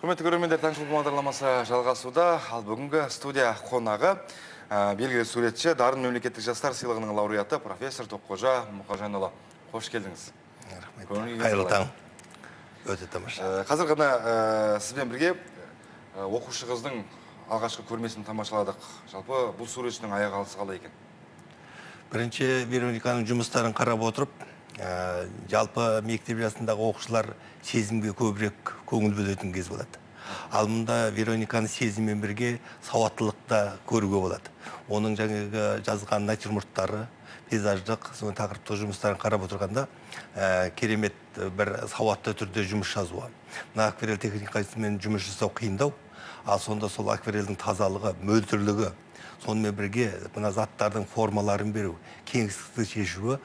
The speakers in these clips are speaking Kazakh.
Құрметті көрермендер, таңшылық бағдарламасы жалғасуда. Ал бүгінгі студия қонағы белгілі суретші, Дарын мемлекеттік жастар сыйлығының лауреаты профессор Тоққожа Мұқажанұлы. Қош келдіңіз. Қайырлы таң. Өте тамаша. Қазір ғана сізбен бірге оқушы қыздың алғашқы көрмесін тамашаладық. Жалпы бұл суретшінің аяқ алысы қалай екен? Бірінші Верониканың жұмыстарын қарап отырып, жалпы мектеп жасындағы оқушылар сезімге көбірек көңіл бөлетін кез болады. Ал мұнда Верониканы сезіммен бірге сауаттылықта көруге болады. Оның жаңағы жазған натюрморттары, пейзаждық, соның тақырыптық жұмыстарын қарап отырғанда керемет бір сауатты түрде жұмыс жазуы. Мына акварель техникасымен жұмыс жасау қиындау, ал сонда сол акварельдің тазалығы, мөлдірлігі, сонымен бірге мына заттардың формаларын беру, кеңістікті шешуі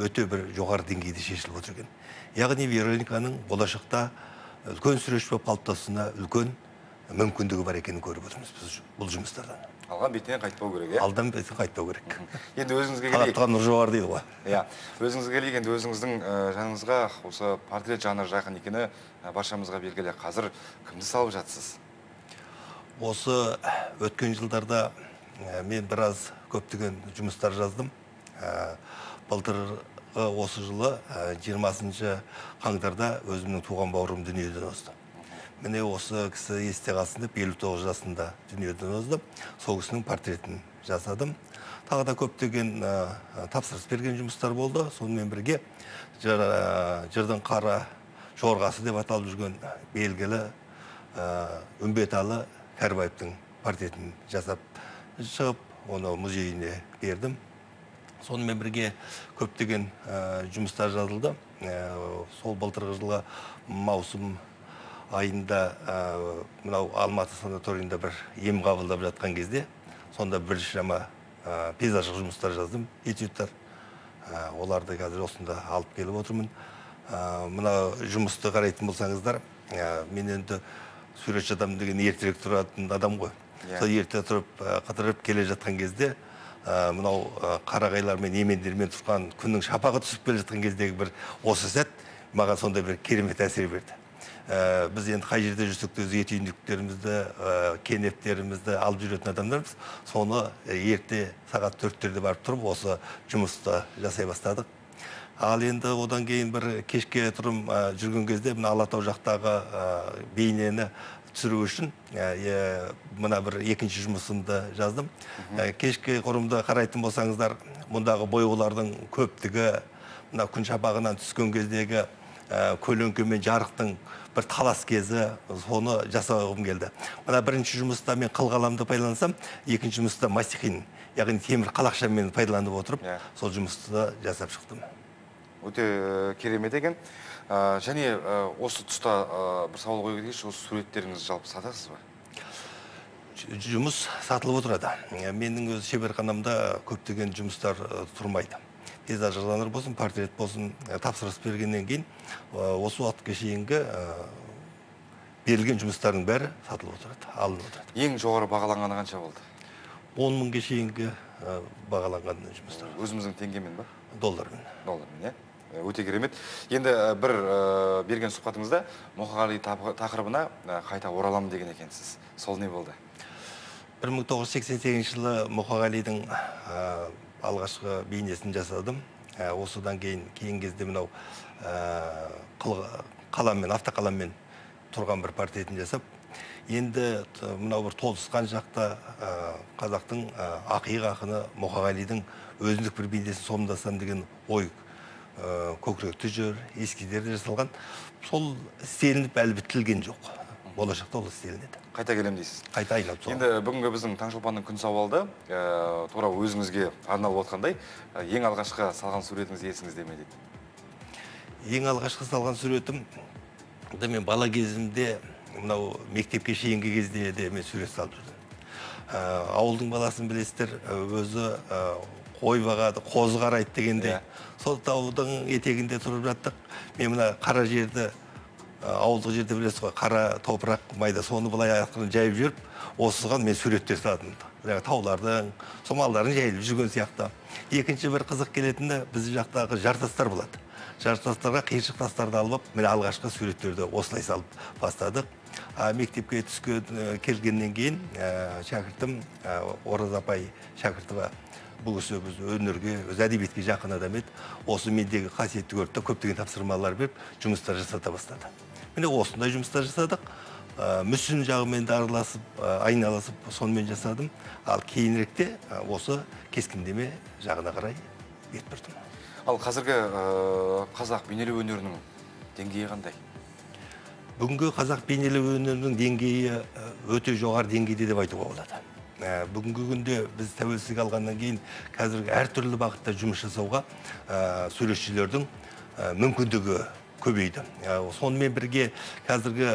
өте бір жоғары деңгейде шешіліп отыр екен. Яғни Верониканың болашақта үлкен суретші болып қалыптасуына үлкен мүмкіндігі бар екенін көріп отырмыз біз бұл жұмыстардан. Алған бетінен қайтпау керек, иә? Алдан бетінен қайтпау керек. Енді өзіңізге келейік. Қараптыған нұр жоғары дейді ғой. Иә, өзіңізге келейік, енді өзіңіздің жаныңызға осы портрет жанры жақын екені баршамызға белгілі. Қазір кімді салып жатсыз? Осы өткен жылдарда мен біраз көптеген жұмыстар жаздым. Былтырғы осы жылы 20 қаңтарда өзімнің туған бауырым дүниеден озды. Міне осы кісі есте қалсын деп 59 жасында дүниеден озды. Сол кісінің портретін жасадым. Тағы да көптеген тапсырыс берген жұмыстар болды. Сонымен бірге жырдың қара жорғасы деп аталып жүрген белгілі Үмбеталы Кәрібаевтың портретін жасап шығып, оны музейіне бердім. Сонымен бірге көптеген жұмыстар жазылды. Сол былтырғы жылы маусым айында мынау Алматы санаторийында бір ем қабылдап жатқан кезде, сонда біршама пейзаждық жұмыстар жаздым, этюдтар. Оларды қазір осында алып келіп отырмын. Мына жұмысты қарайтын болсаңыздар, мен енді суретші адам деген ертерек тұратын адам ғой. Сол ерте тұрып, қыдырып келе жатқан кезде, мынау қарағайлармен, емендермен тұрған күннің шапағы түсіп келе жатқан кездегі бір осы сәт маған сондай бір керемет әсер берді. Біз енді қай жерде жүрсек те ет үйіндіктерімізді, кенептерімізді алып жүретін адамдармыз. Соны ерте сағат 4-терде барып тұрып, осы жұмысты жасай бастадық. Ал енді одан кейін бір кешке тұрым жүрген кезде Алатау жақтағы бейнені түсіру үшін мына бір екінші жұмысымды жаздым. Кешке құрымды қарайтын болсаңыздар, мұндағы бояулардың көптігі, мына күн шапағынан түскен кездегі көлеңке мен жарықтың бір талас кезі, соны жасауым келді. Мына бірінші жұмыста мен қылқаламды пайдалансам, екінші жұмыста мастихин, яғни темір қалақшамен пайдаланып отырып, сол жұмысты жасап шықтым. Өте керемет екен. Және осы тұста бір сауал қойып кетейінші, осы суреттеріңізді жалпы сатасыз ба? Жұмыс сатылып отырады. Менің өз шеберханамда көптеген жұмыстар тұрмайды. Пейзаж жанры болсын, портрет болсын, тапсырыс бергеннен кейін осы уақытқа шейінгі берілген жұмыстардың бәрі сатылып отырады, алынып отырады. Ең жоғары бағаланғаны қанша болды? 10 мыңға шейінгі бағаланған жұмыстар. Өзіміздің теңгемен ба? Доллармен. Доллармен, иә? Өте керемет. Енді бір берген сұхбатыңызда Мұқағали тақырыбына қайта ораламын деген екенсіз. Сол не болды? 1988 жылы Мұқағалидың алғашқы бейнесін жасадым. Осыдан кейін кезде мынау қаламмен, автоқаламмен тұрған бір портретін жасап, енді мынау бір толысқан жақта қазақтың ақиық ақыны Мұқағалидың өзіндік бір бейнесін сомдасам деген ой көкіректе жүр, ескидерде жасалған. Сол істелініп әлі бітілген жоқ. Болашақта ол істелінеді. Қайта келем дейсіз? Қайта айналып сол. Енді бүгінгі біздің Таңшолпанның күн сауалды тура өзіңізге арналып отқандай, ең алғашқы салған суретіңіз есіңізде ме дейді? Ең алғашқы салған суретім, мен бала кезімде, мынау мектепке шейінгі кезде де мен сурет салып жүрдім. Ауылдың баласын білесіздер, өзі қой бағады, қозы қарайды дегенде. Сол таудың етегінде тұрып жаттық. Мен мына қара жерді, ауылдық жерді білесіз ғой, қара топырақ майда, соны былай аяқтарын жайып жүріп, осыған мен суреттер салдым. Таулардың, сомалдардың жайылып жүрген сияқты. Екінші бір қызық келетіні біз жақтағы жартастар болады. Жартастарға қиыршық тастарды алып, міне алғашқы суреттерді осылай салып бастадық. Мектепке түскен келгеннен кейін шәкіртім Оразапай Шәкіртова бұл кісі біз өнерге, өз әдебиетке жақын адам еді. Осы мендегі қасиетті көрді, көптеген тапсырмалар беріп, жұмыстар жасата бастады. Міне осындай жұмыстар жасадық. Мүсін жағымен де араласып, айналасып, сонымен жасадым. Ал кейініректе осы кескіндеме жағына қарай бет бұрдым. Ал қазіргі қазақ бейнелеу өнерінің деңгейі қандай? Бүгінгі қазақ бейнелеу өнерінің деңгейі өте жоғары деңгейде деп айтуға болады. Бүгінгі күнде біз тәуелсіздік алғаннан кейін қазіргі әртүрлі бағытта жұмыс жасауға суретшілердің мүмкіндігі көбейді. Сонымен бірге қазіргі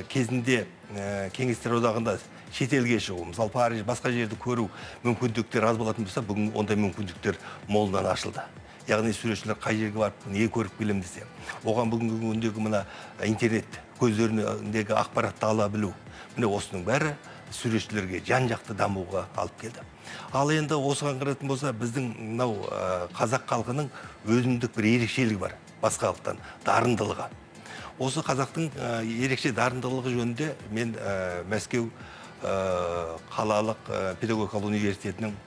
кезінде кеңестер одағында шетелге шығу, мысалы Париж, басқа жерді көру мүмкіндіктер аз болатын болса, бүгін ондай мүмкіндіктер молынан ашылды. Яғни суретшілер қай жерге барып, не көріп келем десе, оған бүгінгі күндегі мына интернет көздеріндегі ақпаратты ала білу, міне осының бәрі суретшілерге жан-жақты дамуға алып келді. Ал енді осыған қарайтын болса, біздің мынау қазақ халқының өзіндік бір ерекшелігі бар, басқа халықтан дарындылығы. Осы қазақтың ерекше дарындылығы жөнінде мен Мәскеу қалалық педагогикалық университетінің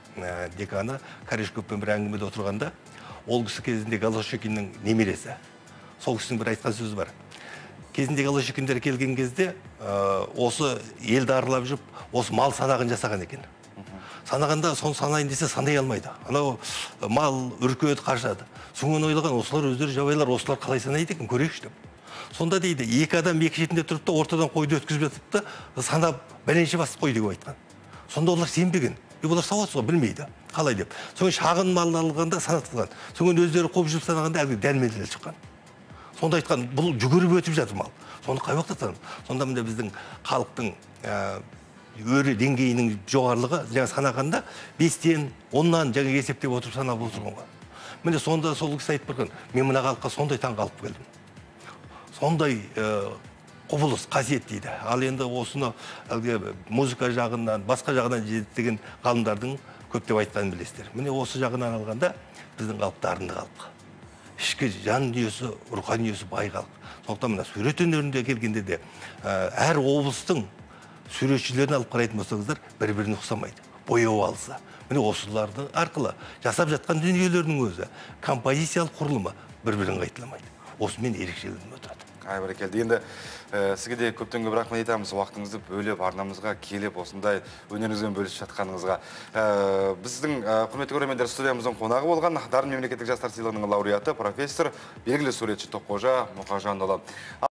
деканы Корешковпен бір әңгімеде отырғанда, ол кісі кезінде Голощекиннің немересі. Сол кісінің бір айтқан сөзі бар. Кезінде Голощекиндер келген кезде осы елді аралап жүріп, осы мал санағын жасаған екен. Санағанда соны санайын десе санай алмайды. Анау мал үркеді, қашады. Соңын ойлаған, осылар өздері жабайлар, осылар қалай санайды екен, көрейікші деп. Сонда дейді, екі адам екі шетінде тұрып та, ортадан қойды өткізіп жатып та, санап бәленше бас қой деп айтқан. Сонда олар сенбеген. Олар сауатсыз ғой, білмейді. Қалай деп. Соң шағын мал алғанда санатылған. Соң өздері қойып жүріп санағанда әлгі дәлмелдел шыққан. Сонда айтқан, бұл жүгіріп өтіп жатыр мал. Соны қай уақытта санап. Сонда мында біздің халықтың өре деңгейінің жоғарылығы жаңа санағанда 5-тен 10-нан жаңа есептеп отырып санап отырған ғой. Міне сонда сол кісі айтып тұрған, мен мына халыққа сондай таң қалып келдім. Сондай құбылыс қасиет дейді. Ал енді осыны музыка жағынан, басқа жағынан жетістеген ғалымдардың көптеп айтқанын білесіздер. Міне осы жағынан алғанда біздің халық дарынды халық. Ішкі жан дүниесі, рухани дүниесі бай халық. Сондықтан мына сурет өнерінде келгенде де әр облыстың суретшілерін алып қарайтын болсаңыздар, бір-біріне ұқсамайды. Бояу алысы. Міне осылардың арқылы жасап жатқан дүниелерінің өзі, композициялық құрылымы бір-бірін қайталамайды. Осымен ерекшеленіп отырады. Бәрекелді. Енді сізге де көптен көп рахмет айтамыз, уақытыңызды бөліп, арнамызға келіп, осындай өнеріңізбен бөлісіп жатқаныңызға. Біздің құрметті көрермендер, студиямыздың қонағы болған Дарын мемлекеттік жастар сыйлығының лауреаты профессор, белгілі суретші Тоққожа Мұқажанұлы.